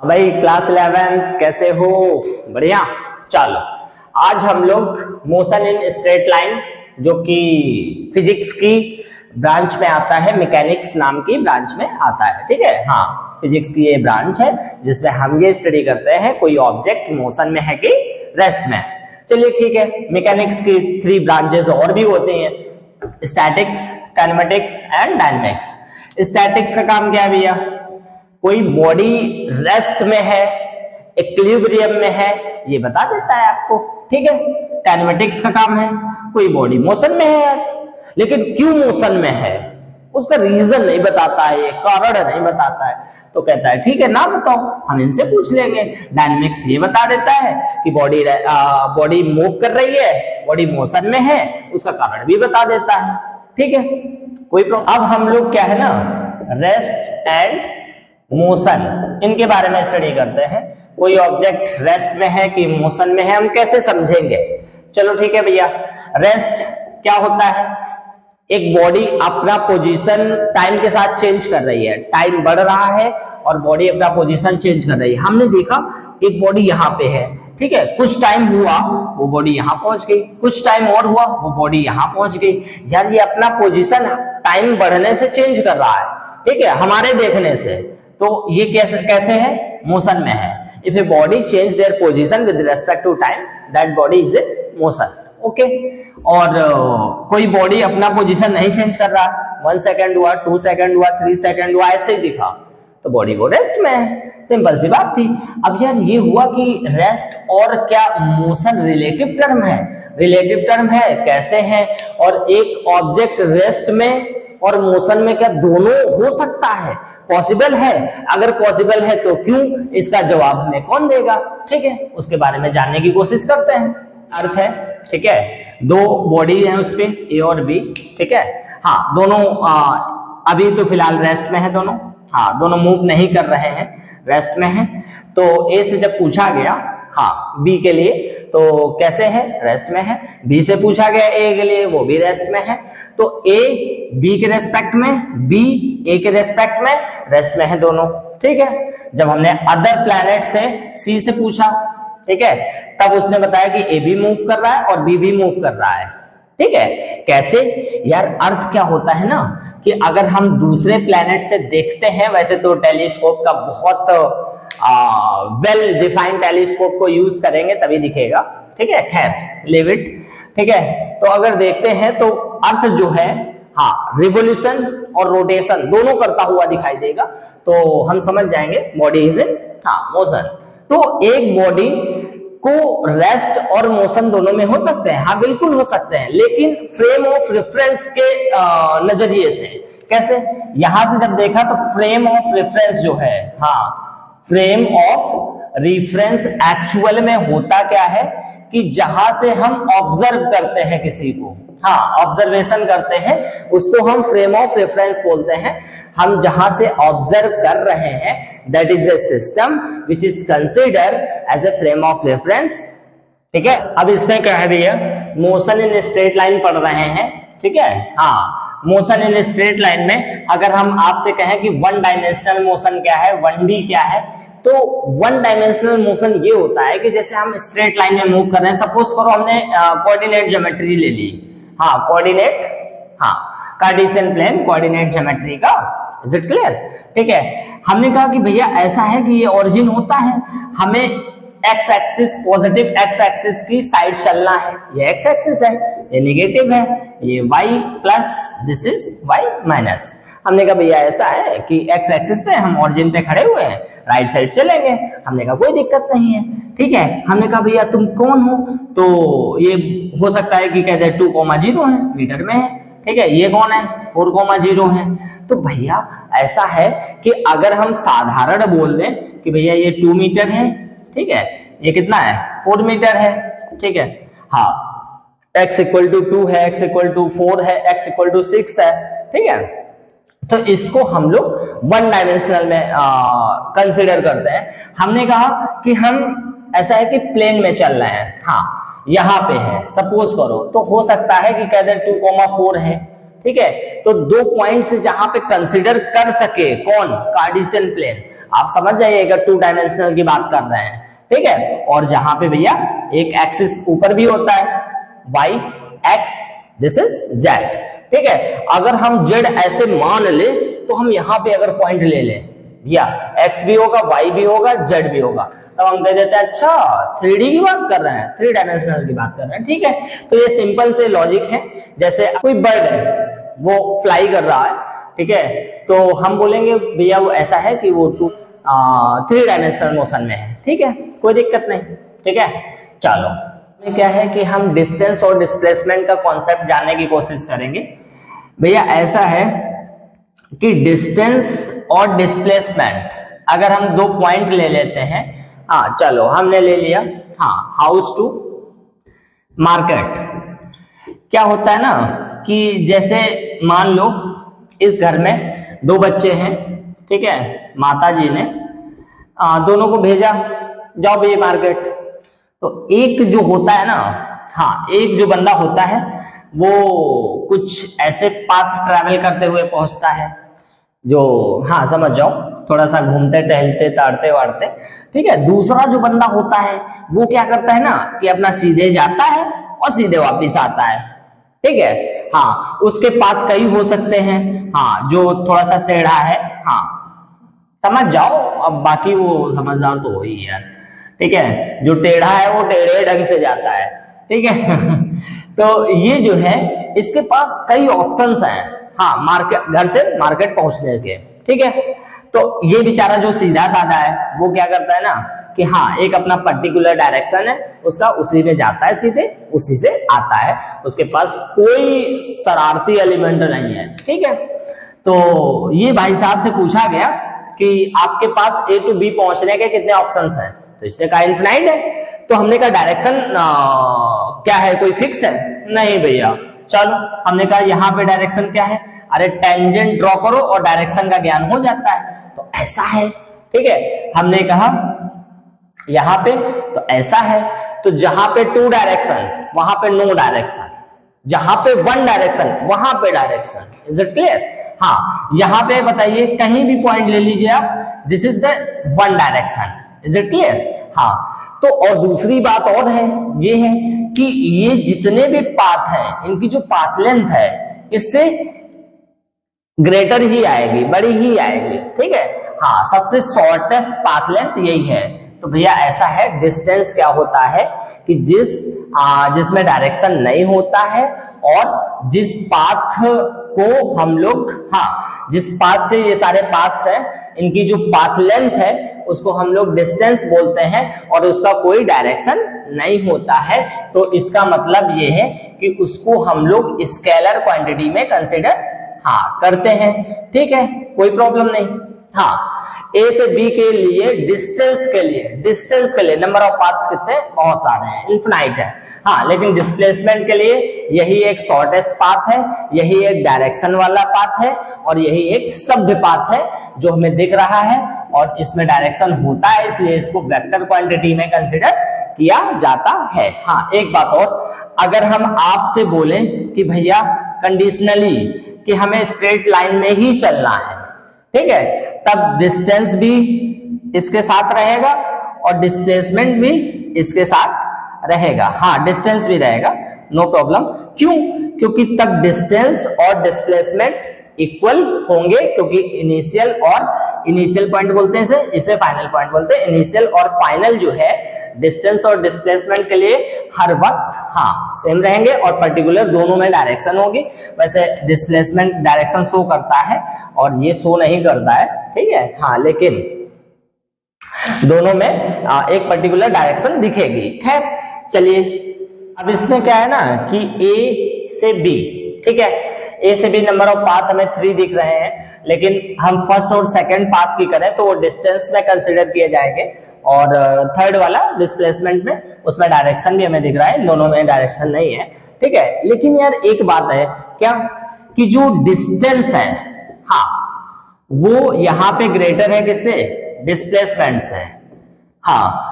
हाँ भाई, क्लास 11 कैसे हो? बढ़िया। चलो, आज हम लोग मोशन इन स्ट्रेट लाइन, जो कि फिजिक्स की ब्रांच में आता है, मैकेनिक्स नाम की ब्रांच में आता है। ठीक है, हाँ, फिजिक्स की ये ब्रांच है जिसमें हम ये स्टडी करते हैं कोई ऑब्जेक्ट मोशन में है कि रेस्ट में। चलिए ठीक है, मैकेनिक्स की 3 ब्रांचेस और भी होते हैं, statics, kinematics and dynamics. Statics का काम क्या है भैया? कोई बॉडी रेस्ट में है, इक्विलिब्रियम में है, ये बता देता है आपको। ठीक है, काइनेमेटिक्स का काम है कोई बॉडी मोशन में है यार, लेकिन क्यों मोशन में है उसका रीजन नहीं बताता है, कारण नहीं बताता है, तो कहता है ठीक है ना बताओ, हम इनसे पूछ लेंगे। डायनेमिक्स ये बता देता है कि बॉडी मूव कर रही है, बॉडी मोशन में है, उसका कारण भी बता देता है। ठीक है, कोई प्रॉब्लम। अब हम लोग क्या है ना, रेस्ट एंड मोशन, इनके बारे में स्टडी करते हैं। कोई ऑब्जेक्ट रेस्ट में है कि मोशन में है, हम कैसे समझेंगे? चलो ठीक है भैया, रेस्ट क्या होता है? एक बॉडी अपना पोजीशन टाइम के साथ चेंज कर रही है, टाइम बढ़ रहा है और बॉडी अपना पोजीशन चेंज कर रही है। हमने देखा एक बॉडी यहाँ पे है, ठीक है, कुछ टाइम हुआ वो बॉडी यहाँ पहुंच गई, कुछ टाइम और हुआ वो बॉडी यहाँ पहुंच गई। यार ये अपना पोजीशन टाइम बढ़ने से चेंज कर रहा है, ठीक है, हमारे देखने से। तो ये कैसे है? मोशन में है। If a body change their position with respect to time, that body is in motion. Okay, और कोई बॉडी अपना पोजीशन नहीं चेंज कर रहा, 1 सेकेंड हुआ, 2 सेकेंड हुआ, 3 सेकेंड हुआ, ऐसे ही दिखा, तो बॉडी वो रेस्ट में है। सिंपल सी बात थी। अब यार ये हुआ कि रेस्ट और क्या मोशन रिलेटिव टर्म है? रिलेटिव टर्म है, कैसे है? और एक ऑब्जेक्ट रेस्ट में और मोशन में क्या दोनों हो सकता है? पॉसिबल है? अगर पॉसिबल है तो क्यों? इसका जवाब हमें कौन देगा? ठीक है, उसके बारे में जानने की कोशिश करते हैं। अर्थ है, ठीक है, 2 बॉडी है उसपे, ए और बी, ठीक है, हाँ, दोनों अभी तो फिलहाल रेस्ट में है दोनों, हाँ, दोनों मूव नहीं कर रहे हैं, रेस्ट में है। तो ए से जब पूछा गया, हाँ, बी के लिए, तो कैसे है? रेस्ट में है। बी से पूछा गया ए के लिए, वो भी रेस्ट में है। तो ए बी के रेस्पेक्ट में, बी ए के रेस्पेक्ट में, रेस्ट में है दोनों। ठीक है, जब हमने अदर प्लैनेट से सी से पूछा, ठीक है, तब उसने बताया कि ए भी मूव कर रहा है और बी भी मूव कर रहा है। ठीक है, कैसे? यार अर्थ क्या होता है ना, कि अगर हम दूसरे प्लैनेट से देखते हैं, वैसे तो टेलीस्कोप का बहुत वेल डिफाइंड टेलीस्कोप को यूज करेंगे तभी दिखेगा, ठीक है, खैर लिव इट। ठीक है, तो अगर देखते हैं तो अर्थ जो है, हाँ, रिवोल्यूशन और रोटेशन दोनों करता हुआ दिखाई देगा, तो हम समझ जाएंगे बॉडी इज इन मोशन। तो एक बॉडी को रेस्ट और मोशन दोनों में हो सकते हैं, हाँ बिल्कुल हो सकते हैं, लेकिन फ्रेम ऑफ रेफरेंस के नजरिए से। कैसे? यहां से जब देखा तो फ्रेम ऑफ रेफरेंस जो है, हाँ, फ्रेम ऑफ रेफरेंस एक्चुअल में होता क्या है कि जहां से हम ऑब्जर्व करते हैं किसी को, हाँ, ऑब्जर्वेशन करते हैं, उसको हम फ्रेम ऑफ रेफरेंस बोलते हैं। हम जहां से ऑब्जर्व कर रहे हैं, that is a system which is consider as a frame of reference. ठीक है, अब इसमें क्या है भैया, मोशन इन स्ट्रेट लाइन पढ़ रहे हैं, ठीक है, हाँ, मोशन इन स्ट्रेट लाइन में अगर हम आपसे कहें कि 1 डायमेंशनल मोशन क्या है, 1D क्या है, तो 1 डायमेंशनल मोशन ये होता है कि जैसे हम स्ट्रेट लाइन में मूव कर रहे हैं, सपोज करो हमने कोऑर्डिनेट ज्योमेट्री ले ली, हाँ, कोऑर्डिनेट, हाँ, कार्टेशियन प्लेन कोऑर्डिनेट ज्योमेट्री का, इज इट क्लियर? ठीक है, हमने कहा कि भैया ऐसा है कि ये ओरिजिन होता है, हमें x axis, positive x axis की साइड चलना है, ये एक्स एक्सिस है, ये नेगेटिव है, ये Y plus, this is Y minus. हमने कहा भैया ऐसा है कि एक्स एक्सिस पे हम ओरिजिन पे खड़े हुए हैं, राइट साइड चलेंगे। हमने कहा कोई दिक्कत नहीं है। ठीक है, हमने कहा भैया तुम कौन हो? तो ये हो सकता है कि कहते 2,0 है, मीटर में है, ठीक है, ये कौन है? 4,0 है। तो भैया ऐसा है कि अगर हम साधारण बोल दें कि भैया ये 2 मीटर है, ठीक है, ये कितना है? 4 मीटर है, ठीक है, हाँ, x = 2 है, x = 4 है, x = 6 है, ठीक है, तो इसको हम लोग 1 डायमेंशनल में कंसिडर करते हैं। हमने कहा कि हम ऐसा है कि प्लेन में चल रहे हैं, हाँ, यहाँ पे है, सपोज करो, तो हो सकता है कि कहते 2,4 है, ठीक है, तो 2 पॉइंट से जहां पे कंसिडर कर सके कौन? कार्टेशियन प्लेन, आप समझ जाइएगा 2 डायमेंशनल की बात कर रहे हैं, ठीक है। और जहां पे भैया एक एक्सिस ऊपर भी होता है, y x, this is z, ठीक है। अगर हम z ऐसे मान ले तो हम यहाँ पे अगर पॉइंट ले लें भैया, x भी होगा, y भी होगा, z भी होगा, तब हम कह देते हैं अच्छा 3D की बात कर रहे हैं, 3 डायमेंशनल की बात कर रहे हैं, ठीक है। तो ये सिंपल से लॉजिक है। जैसे कोई बर्ड है, वो फ्लाई कर रहा है, ठीक है, तो हम बोलेंगे भैया वो ऐसा है कि वो 3 डायमेंशनल मोशन में है, ठीक है, कोई दिक्कत नहीं, ठीक है। चलो क्या है कि हम डिस्टेंस और डिस्प्लेसमेंट का कॉन्सेप्ट जानने की कोशिश करेंगे। भैया ऐसा है कि डिस्टेंस और डिस्प्लेसमेंट अगर हम 2 पॉइंट ले लेते हैं, हाँ चलो हमने ले लिया, हाँ हाउस टू मार्केट। क्या होता है ना कि जैसे मान लो इस घर में 2 बच्चे हैं, ठीक है, माता जी ने दोनों को भेजा, जाओ भैया मार्केट। तो एक जो होता है ना, हाँ एक जो बंदा होता है वो कुछ ऐसे पाथ ट्रैवल करते हुए पहुंचता है जो, हाँ समझ जाओ, थोड़ा सा घूमते टहलते ताड़ते वाड़ते, ठीक है। दूसरा जो बंदा होता है वो क्या करता है ना कि अपना सीधे जाता है और सीधे वापिस आता है, ठीक है। हाँ उसके पाथ कई हो सकते हैं, हाँ जो थोड़ा सा टेढ़ा है, हाँ समझ जाओ, अब बाकी वो समझदार तो हो ही यार, ठीक है, जो टेढ़ा है वो टेढ़े ढंग से जाता है, ठीक है। तो ये जो है इसके पास कई ऑप्शंस हैं, हाँ मार्केट, घर से मार्केट पहुंचने के, ठीक है। तो ये बेचारा जो सीधा साधा है वो क्या करता है ना कि हाँ एक अपना पर्टिकुलर डायरेक्शन है उसका, उसी में जाता है सीधे, उसी से आता है, उसके पास कोई शरारती एलिमेंट नहीं है, ठीक है। तो ये भाई साहब से पूछा गया कि आपके पास A to B पहुंचने के कितने ऑप्शंस हैं, तो इसने कहा इनफिनाइट है। तो हमने कहा डायरेक्शन क्या है, कोई फिक्स है? नहीं भैया। चलो हमने कहा यहाँ पे डायरेक्शन क्या है, अरे टेंजेंट ड्रॉ करो और डायरेक्शन का ज्ञान हो जाता है। तो ऐसा है, ठीक है, हमने कहा यहाँ पे तो ऐसा है, तो जहां पे 2 डायरेक्शन वहां पे नो डायरेक्शन, जहां पे 1 डायरेक्शन वहां पे डायरेक्शन, इज इट क्लियर? हाँ यहाँ पे बताइए कहीं भी पॉइंट ले लीजिए आप, this is the 1 direction, is it clear? हाँ तो और दूसरी बात और है, ये है कि ये जितने भी पाथ हैं इनकी जो पाथ लेंथ है इससे ग्रेटर ही आएगी, बड़ी ही आएगी, ठीक है। हाँ सबसे शॉर्टेस्ट पाथ लेंथ यही है। तो भैया ऐसा है, डिस्टेंस क्या होता है कि जिसमें डायरेक्शन नहीं होता है और जिस पाथ को हम लोग, हाँ जिस पाथ से ये सारे पाथ्स हैं इनकी जो पाथ लेंथ है उसको हम लोग डिस्टेंस बोलते हैं और उसका कोई डायरेक्शन नहीं होता है। तो इसका मतलब ये है कि उसको हम लोग स्केलर क्वांटिटी में कंसीडर हाँ करते हैं, ठीक है, कोई प्रॉब्लम नहीं। हाँ A से B के लिए डिस्टेंस के लिए नंबर ऑफ पाथ्स कितने, बहुत सारे हैं, इनफिनाइट है। हाँ लेकिन डिस्प्लेसमेंट के लिए यही एक शॉर्टेस्ट पाथ है, यही एक डायरेक्शन वाला पाथ है और यही एक सभ्य पाथ है जो हमें दिख रहा है और इसमें डायरेक्शन होता है, इसलिए इसको वेक्टर क्वांटिटी में कंसीडर किया जाता है। हाँ एक बात और, अगर हम आपसे बोलें कि भैया कंडीशनली कि हमें स्ट्रेट लाइन में ही चलना है, ठीक है, तब डिस्टेंस भी इसके साथ रहेगा और डिस्प्लेसमेंट भी इसके साथ रहेगा। हाँ डिस्टेंस भी रहेगा, नो प्रॉब्लम। क्यों? क्योंकि तब डिस्टेंस और डिस्प्लेसमेंट इक्वल होंगे, क्योंकि इनिशियल पॉइंट बोलते हैं इसे फाइनल पॉइंट बोलते हैं। इनिशियल और फाइनल जो है डिस्टेंस और डिस्प्लेसमेंट के लिए हर वक्त हाँ सेम रहेंगे और पर्टिकुलर दोनों में डायरेक्शन होगी। वैसे डिस्प्लेसमेंट डायरेक्शन शो करता है और ये शो नहीं करता है, ठीक है, हाँ लेकिन दोनों में एक पर्टिकुलर डायरेक्शन दिखेगी। खैर चलिए, अब इसमें क्या है ना कि A से B, ठीक है, A से B नंबर ऑफ पाथ हमें 3 दिख रहे हैं, लेकिन हम फर्स्ट और सेकंड पाथ की करें तो वो डिस्टेंस में कंसीडर किए जाएंगे और थर्ड वाला डिस्प्लेसमेंट में उसमें डायरेक्शन भी हमें दिख रहा है, दोनों में डायरेक्शन नहीं है, ठीक है। लेकिन यार एक बात है क्या कि जो डिस्टेंस है हाँ वो यहाँ पे ग्रेटर है किससे, डिस्प्लेसमेंट से। हाँ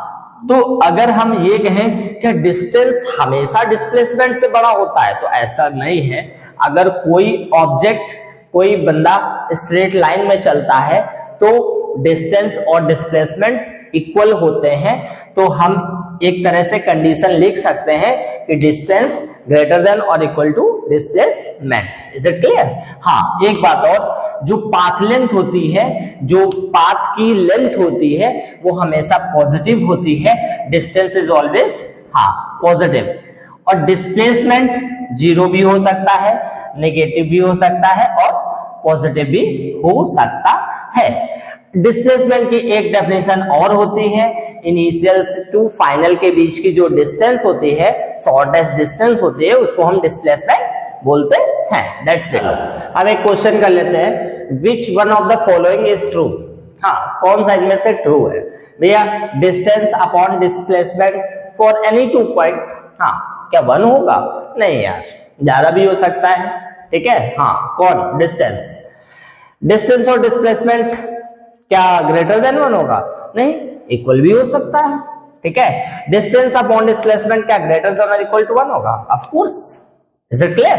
तो अगर हम ये कहें कि डिस्टेंस हमेशा डिस्प्लेसमेंट से बड़ा होता है तो ऐसा नहीं है। अगर कोई ऑब्जेक्ट, कोई बंदा स्ट्रेट लाइन में चलता है तो डिस्टेंस और डिस्प्लेसमेंट इक्वल होते हैं तो हम एक तरह से कंडीशन लिख सकते हैं कि डिस्टेंस ग्रेटर देन और equal to displacement. Is it clear? हाँ, एक बात और, जो पाथ लेंथ होती है, जो पाथ की लेंथ होती है वो हमेशा पॉजिटिव होती है। Distance is always positive. और डिस्प्लेसमेंट जीरो भी हो सकता है, नेगेटिव भी हो सकता है और पॉजिटिव भी हो सकता है। डिस्प्लेसमेंट की एक डेफिनेशन और होती है, इनिशियल टू फाइनल के बीच की जो डिस्टेंस होती है, शॉर्टेस्ट डिस्टेंस होती है, उसको हम डिस्प्लेसमेंट बोलते हैं। That's it. अब एक क्वेश्चन कर लेते हैं, which one of the following is true? हाँ, कौन सा इनमें से ट्रू है भैया? Distance upon displacement for any two point. हाँ, क्या वन होगा? नहीं यार, ज्यादा भी हो सकता है। ठीक है, हाँ, कौन? डिस्टेंस। डिस्टेंस और डिस्प्लेसमेंट क्या ग्रेटर देन वन होगा? नहीं, इक्वल भी हो सकता है। ठीक है, डिस्टेंस अपॉन डिस्प्लेसमेंट क्या ग्रेटर देन और इक्वल टू वन होगा? Of course. Is it clear?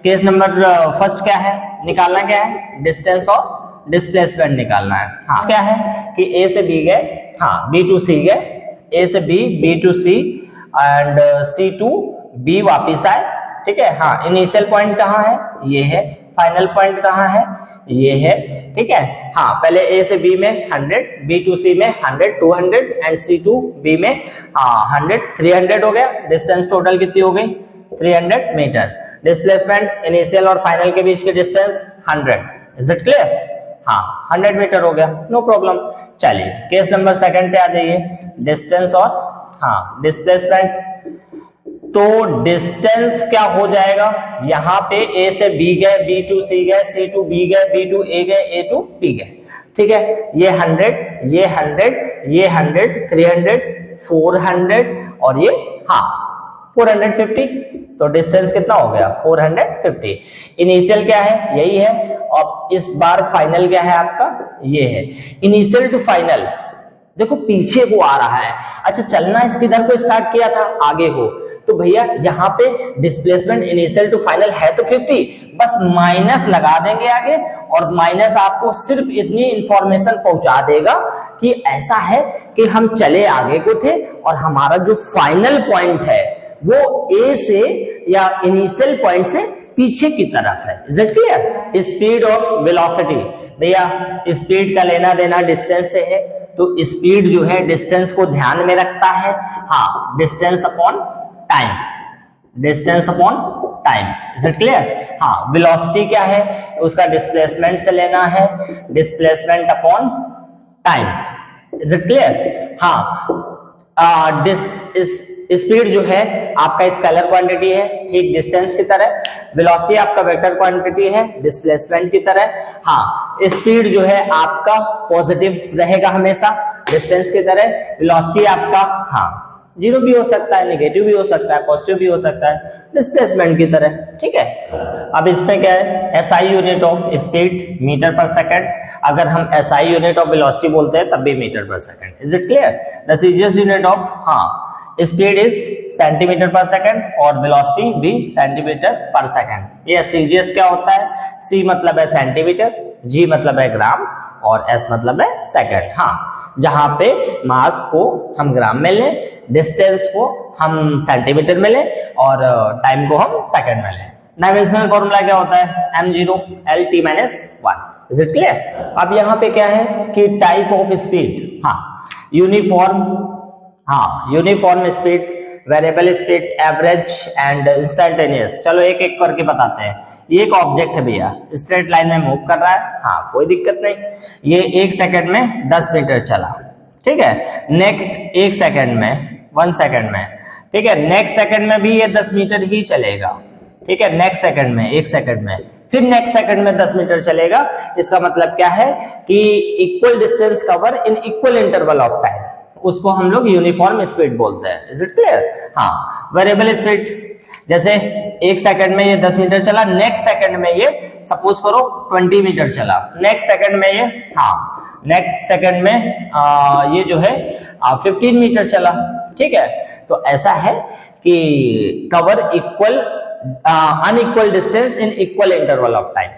Case number first क्या है? निकालना क्या है? डिस्टेंस और डिस्प्लेसमेंट निकालना है। हाँ, क्या है कि ए से बी गए, हाँ, बी टू सी गए, ए से B, B to C and C to B वापिस आए। ठीक है, हाँ, इनिशियल पॉइंट कहाँ है? ये है। फाइनल पॉइंट कहाँ है? ये है। ठीक है, हाँ, पहले ए से बी में 100, बी टू सी में 100, 200 एंड सी टू बी में 100, 300 हो गया। डिस्टेंस टोटल कितनी हो गई? 300 मीटर। डिस्प्लेसमेंट इनिशियल और फाइनल के बीच की डिस्टेंस 100। Is it clear? हाँ, 100 मीटर हो गया, नो प्रॉब्लम। चलिए केस नंबर सेकंड पे आ जाइए, डिस्टेंस और डिस्प्लेसमेंट। तो डिस्टेंस क्या हो जाएगा? यहाँ पे ए से बी गए, बी टू सी गए, सी टू बी गए, बी टू ए गए, ए टू बी गए। ठीक है, ये 100, ये 100, ये 100, 300, 400 और ये 450। तो डिस्टेंस कितना हो गया? 450। इनिशियल क्या है? यही है। और इस बार फाइनल क्या है आपका? ये है। इनिशियल टू फाइनल देखो पीछे को आ रहा है। अच्छा, चलना इसके इधर को स्टार्ट किया था, आगे को। तो भैया यहाँ पे डिस्प्लेसमेंट इनिशियल टू फाइनल है तो 50, बस माइनस लगा देंगे आगे, और माइनस आपको सिर्फ इतनी इंफॉर्मेशन पहुंचा देगा कि ऐसा है कि हम चले आगे को थे और हमारा जो फाइनल पॉइंट है वो ए से या इनिशियल पॉइंट से पीछे की तरफ है। Is it clear? स्पीड और वेलोसिटी, भैया स्पीड का लेना देना डिस्टेंस से है, तो स्पीड जो है डिस्टेंस को ध्यान में रखता है। हाँ, distance upon time, distance upon time. Is it clear? हाँ, वेलोसिटी क्या है? उसका डिस्प्लेसमेंट से लेना है, displacement upon time. Is it clear? हाँ, स्पीड जो है आपका स्केलर क्वांटिटी है, ठीक डिस्टेंस की तरह। वेलोसिटी आपका वेक्टर क्वांटिटी है, डिस्प्लेसमेंट की तरह। हाँ, स्पीड जो है आपका पॉजिटिव रहेगा हमेशा, डिस्टेंस की तरह। वेलोसिटी आपका जीरो भी हो सकता है, नेगेटिव भी हो सकता है, पॉजिटिव भी हो सकता है, डिस्प्लेसमेंट की तरह। ठीक है, अब इसमें क्या है? SI unit of speed metre पर सेकंड। अगर हम एसआई यूनिट ऑफ वेलोसिटी बोलते हैं तब भी मीटर पर second. Is it clear? The CGS unit of speed is centimetre पर सेकंड और वेलोसिटी भी सेंटीमीटर पर सेकंड। ये सीजीएस क्या होता है? सी मतलब है सेंटीमीटर, जी मतलब है ग्राम और एस मतलब है सेकंड। हाँ, जहां पे मास को हम ग्राम में लें, डिस्टेंस को हम सेंटीमीटर में लें और टाइम को हम सेकंड में लें। डायमेंशनल फॉर्मूला क्या होता है? m0 LT-1। Is it clear? अब यहाँ पे क्या है कि type of speed, uniform speed, variable speed, average and instantaneous. चलो एक एक करके बताते हैं। ये एक ऑब्जेक्ट है भैया, स्ट्रेट लाइन में मूव कर रहा है, हाँ कोई दिक्कत नहीं। ये 1 सेकंड में 10 मीटर चला, ठीक है। नेक्स्ट 1 सेकंड में, 1 सेकंड में, ठीक है। नेक्स्ट सेकंड में भी ये 10 मीटर ही चलेगा, ठीक है। नेक्स्ट सेकंड में, 1 सेकंड में, फिर नेक्स्ट सेकंड में 10 मीटर चलेगा। इसका मतलब क्या है कि equal distance cover in equal interval of time, उसको हम लोग यूनिफॉर्म स्पीड बोलते हैं। Is it clear? हाँ। वेरिएबल स्पीड, जैसे 1 सेकंड में ये 10 मीटर चला, नेक्स्ट सेकंड में ये सपोज करो 20 मीटर चला, नेक्स्ट सेकंड में ये, हाँ नेक्स्ट सेकंड में ये जो है 15 मीटर चला, ठीक है। तो ऐसा है कि cover equal unequal distance in equal interval of time.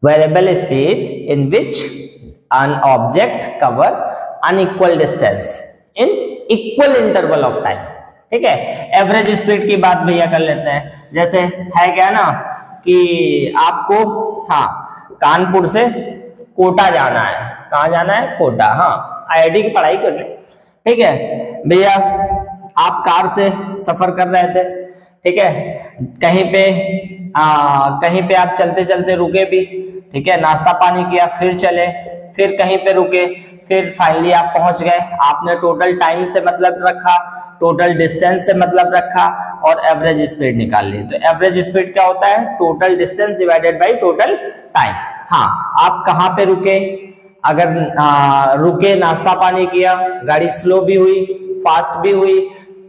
Variable speed in which an object cover unequal distance in equal interval of time। ठीक है, एवरेज स्पीड की बात भैया कर लेते हैं। जैसे है क्या ना कि आपको हाँ कानपुर से कोटा जाना है। कहाँ जाना है? कोटा। हाँ, आईआईटी की पढ़ाई कर रहे। ठीक है भैया, आप कार से सफर कर रहे थे। ठीक है, कहीं पे आप चलते चलते रुके भी। ठीक है, नाश्ता पानी किया, फिर चले, फिर कहीं पे रुके, फिर फाइनली आप पहुंच गए। आपने टोटल टाइम से मतलब रखा, टोटल डिस्टेंस से मतलब रखा और एवरेज स्पीड निकाल ली। तो एवरेज स्पीड क्या होता है? Total distance divided by total time. हाँ, आप कहाँ पे रुके? अगर रुके, नाश्ता पानी किया, गाड़ी स्लो भी हुई, फास्ट भी हुई,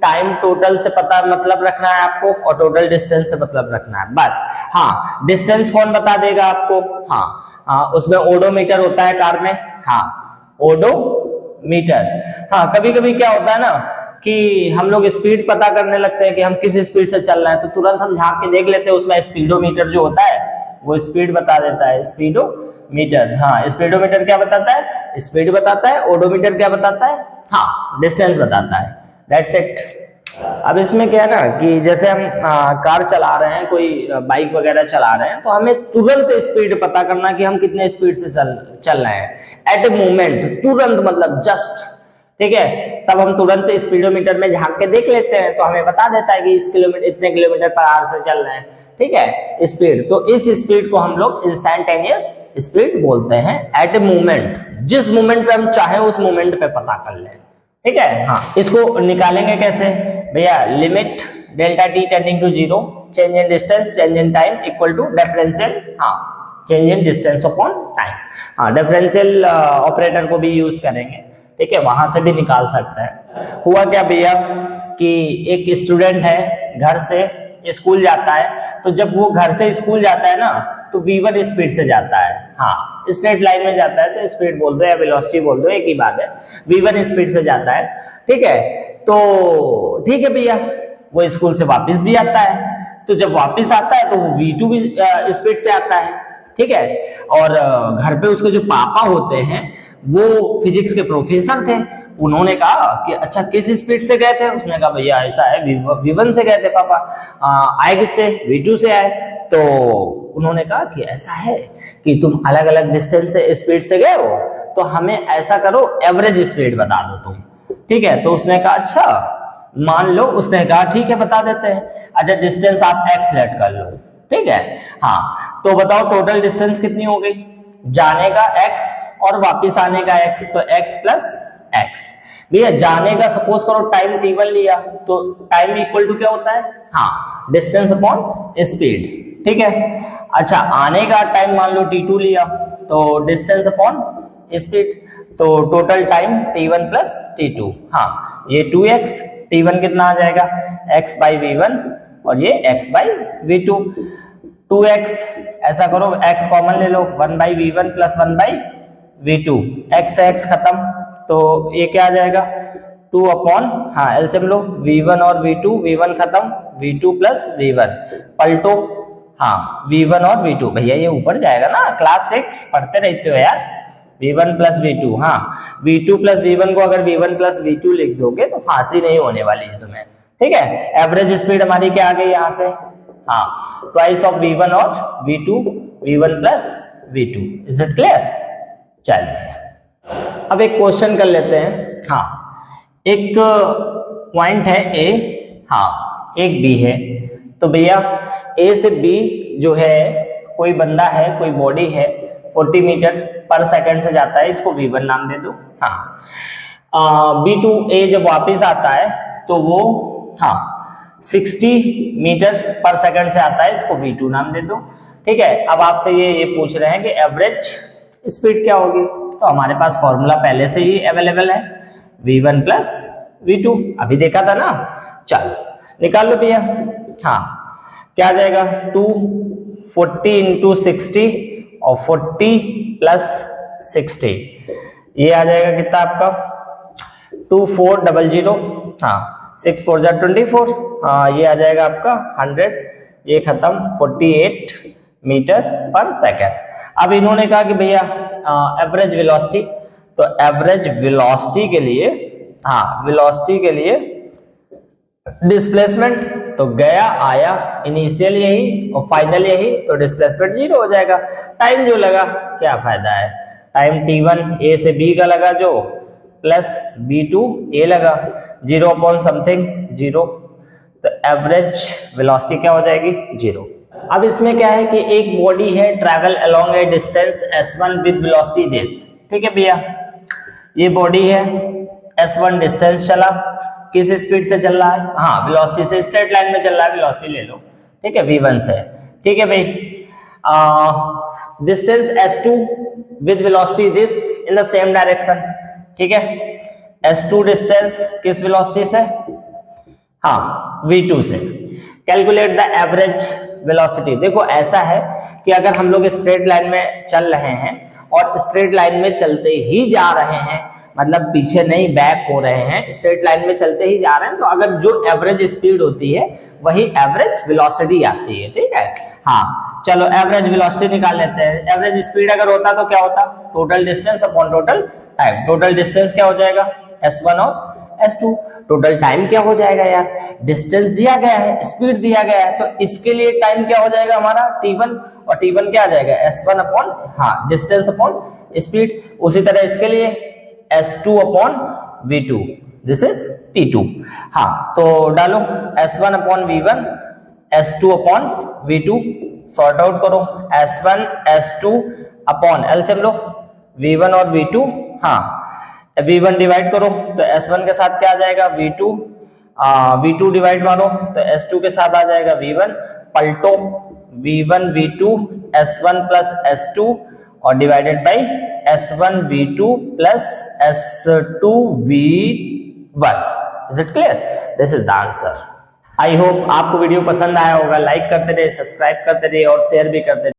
टाइम टोटल से पता मतलब रखना है आपको और टोटल डिस्टेंस से मतलब रखना है बस। हाँ, डिस्टेंस कौन बता देगा आपको? हाँ, उसमें ओडोमीटर होता है कार में। हाँ, ओडोमीटर। हाँ, कभी कभी क्या होता है ना कि हम लोग स्पीड पता करने लगते हैं कि हम किस स्पीड से चल रहे हैं, तो तुरंत हम झांक के देख लेते हैं, उसमें स्पीडोमीटर जो होता है वो स्पीड बता देता है। स्पीडोमीटर। हाँ, स्पीडोमीटर क्या बताता है? स्पीड बताता है। ओडोमीटर क्या बताता है? हाँ, डिस्टेंस बताता है। That's it. अब इसमें क्या है ना कि जैसे हम कार चला रहे हैं, कोई बाइक वगैरह चला रहे हैं, तो हमें तुरंत स्पीड पता करना कि हम कितने स्पीड से चल रहे हैं। एट ए मोमेंट, तुरंत मतलब जस्ट। ठीक है, तब हम तुरंत स्पीडोमीटर में झांक के देख लेते हैं, तो हमें बता देता है कि इतने किलोमीटर पर आवर से चल रहे हैं। ठीक है, स्पीड। तो इस स्पीड को हम लोग इंस्टेंटेनियस स्पीड बोलते हैं। एट ए मोमेंट, जिस मोमेंट पे हम चाहे उस मोमेंट पे पता कर लें। ठीक है। हाँ, इसको निकालेंगे कैसे भैया? Limit delta T tending to 0, change in distance, change in time equal to differential change in distance upon time. हाँ, डिफरेंशियल ऑपरेटर को भी यूज करेंगे। ठीक है, वहां से भी निकाल सकते हैं। हुआ क्या भैया कि एक स्टूडेंट है, घर से स्कूल जाता है, तो जब वो घर से स्कूल जाता है ना तो v1 स्पीड से जाता है। हाँ, स्ट्रेट लाइन में जाता है तो स्पीड बोल दो या वेलोसिटी बोल दो, एक ही बात है। v1 स्पीड से जाता है। ठीक है, तो ठीक है भैया, वो स्कूल से वापस भी आता है, तो जब वापस आता है तो वो v2 भी स्पीड से आता है। ठीक है, और घर पे उसके जो पापा होते हैं वो फिजिक्स के प्रोफेसर थे। उन्होंने कहा कि अच्छा किस स्पीड से गए थे? उसने कहा भैया ऐसा है, v1 से गए थे पापा। आए किससे? v2 से आए। तो उन्होंने कहा कि ऐसा है कि तुम अलग अलग डिस्टेंस से स्पीड से गए हो, तो हमें ऐसा करो, एवरेज स्पीड बता दो तुम। ठीक है, तो उसने कहा अच्छा मान लो। उसने कहा ठीक है बता देते हैं। अच्छा, डिस्टेंस आप x लेट कर लो। ठीक है, हाँ, तो बताओ टोटल डिस्टेंस कितनी हो गई? जाने का x और वापिस आने का x, तो x प्लस x। भैया जाने का सपोज करो टाइम t1 लिया, तो टाइम इक्वल टू क्या होता है? हाँ, डिस्टेंस अपॉन स्पीड। ठीक है, अच्छा आने का टाइम मान लो t2 लिया, तो डिस्टेंस अपॉन स्पीड, तो total time t1 plus t2। हाँ, ये 2x, t1 कितना आ जाएगा? x बाई v1 और ये x बाई v2। 2x, ऐसा करो x कॉमन ले लो, 1 by v1 plus 1 by v2। x से x खत्म, तो ये क्या आ जाएगा? 2 अपॉन, हाँ एलसीएम लो, v1 और v2, v1 खत्म, v2 प्लस v1 पलटो। हाँ, v1 और v2, भैया ये ऊपर जाएगा ना, क्लास 6 पढ़ते रहते हो यार। v1 प्लस v2, हाँ v2 प्लस v1 को अगर v1 प्लस v2 लिख दोगे तो फांसी नहीं होने वाली है तुम्हें। ठीक है, एवरेज स्पीड हमारी क्या आ गई यहाँ से? हाँ, ट्वाइस ऑफ v1 और v2, v1 plus v2। Is it clear? चलिए अब एक क्वेश्चन कर लेते हैं। हाँ, एक पॉइंट है A, हाँ एक B है, तो भैया A से B जो है, कोई बंदा है, कोई बॉडी है, 40 मीटर पर सेकंड से जाता है, इसको v1 नाम दे दो। हाँ, B to A जब वापस आता है तो वो हाँ 60 मीटर पर सेकंड से आता है, इसको v2 नाम दे दो। ठीक है, अब आपसे ये पूछ रहे हैं कि एवरेज स्पीड क्या होगी, तो हमारे पास फॉर्मूला पहले से ही अवेलेबल है, v1 प्लस v2, अभी देखा था ना। चलो निकाल लो भैया। हाँ, क्या आ जाएगा? 240 इंटू 60 और 40 प्लस 60, ये आ जाएगा कितना आपका? 2400। हाँ, 6 4 जा 24। हाँ, ये आ जाएगा आपका 100, ये खत्म 48 मीटर पर सेकेंड। अब इन्होंने कहा कि भैया एवरेज वेलोसिटी, तो एवरेज वेलोसिटी के लिए, हाँ वेलोसिटी के लिए डिस्प्लेसमेंट, तो गया आया, इनिशियल यही और फाइनल यही, तो डिस्प्लेसमेंट 0 हो जाएगा। टाइम जो लगा क्या फायदा है, टाइम t1 a से b का लगा जो, प्लस b2 a लगा, 0 अपॉन समथिंग 0, तो एवरेज वेलोसिटी क्या हो जाएगी 0। अब इसमें क्या है कि एक बॉडी है travel along A distance s1 with velocity this, ठीक है भैया, ये बॉडी है s1 डिस्टेंस चला, किस स्पीड से चल रहा है, हाँ वेलोसिटी से, स्ट्रेट लाइन में चल रहा है, वेलोसिटी ले लो, ठीक है v1 से, ठीक है भाई। Distance s2 with velocity this in the same direction, ठीक है, s2 डिस्टेंस किस वेलोसिटी से, हाँ v2 से। कैलकुलेट द एवरेज वेलोसिटी, देखो ऐसा है कि अगर हम लोग स्ट्रेट लाइन में चल रहे हैं और स्ट्रेट लाइन में चलते ही जा रहे हैं, मतलब पीछे नहीं बैक हो रहे हैं, स्ट्रेट लाइन में चलते ही जा रहे हैं, तो अगर जो एवरेज स्पीड होती है वही एवरेज वेलोसिटी आती है, ठीक है। हाँ चलो एवरेज वेलोसिटी निकाल लेते हैं। एवरेज स्पीड अगर होता तो क्या होता, total distance upon total time. Total distance क्या हो जाएगा s1 और s2, टोटल टाइम क्या हो जाएगा यार, डिस्टेंस दिया गया है, स्पीड दिया गया है, तो इसके लिए टाइम क्या हो जाएगा हमारा t1, और t1 क्या आ जाएगा s1 अपॉन, हाँ डिस्टेंस अपॉन स्पीड। उसी तरह इसके लिए s2 upon v2, this is t2। हाँ तो डालो s1 upon v1, s2 upon v2, sort out करो, s1 s2 अपॉन एलसीएम लो, v1 और v2, हाँ v1 डिवाइड करो तो s1 के साथ क्या आ जाएगा v2, v2 डिवाइड मारो तो s2 के साथ आ जाएगा v1, पलटो v1 v2 s1 plus s2 और divided by s1 v2 plus s2 v1। Is it clear? This is the answer. I hope आपको वीडियो पसंद आया होगा। लाइक करते रहिए, सब्सक्राइब करते रहिए और शेयर भी करते रहिए।